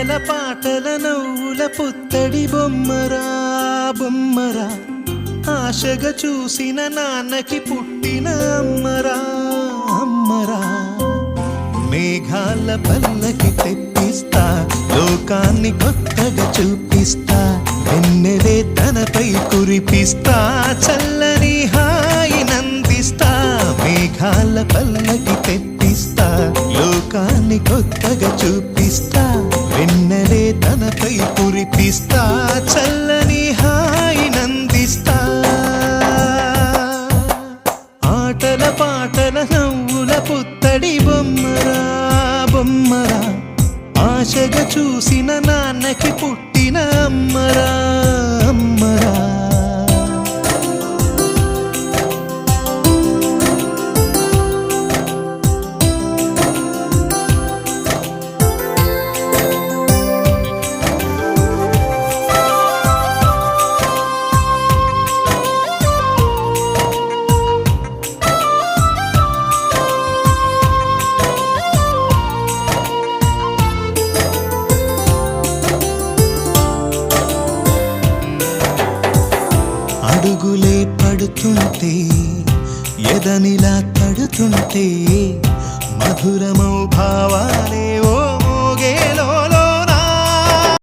ఆటల పాటల నవ్వుల పుత్తడి బొమ్మరా బొమ్మరా, ఆశగా చూసిన నాన్నకి పుట్టిన అమ్మరా అమ్మరా. మేఘాల పల్లకి తెప్పిస్తా, లోకాన్ని కొత్తగా చూపిస్తా, వెన్నెలే తనపై కురిపిస్తా, చల్లని హాయి నందిస్తా. మేఘాల పల్లకి తెప్పిస్తా, లోకాన్ని కొత్తగా చూపిస్తా, వెన్నెలే తనపై కురిపిస్తా, చల్లని హాయి నందిస్తా. ఆటల పాటల నవ్వుల పుత్తడి బొమ్మరా బొమ్మరా, ఆశగా చూసిన నాన్నకి పుట్టిన అమ్మరా అమ్మరా. అడుగులే పడుతుంటే ఎదనిలా తడుతుంటే, మధురమౌ భావాలే ఓ మోగేలో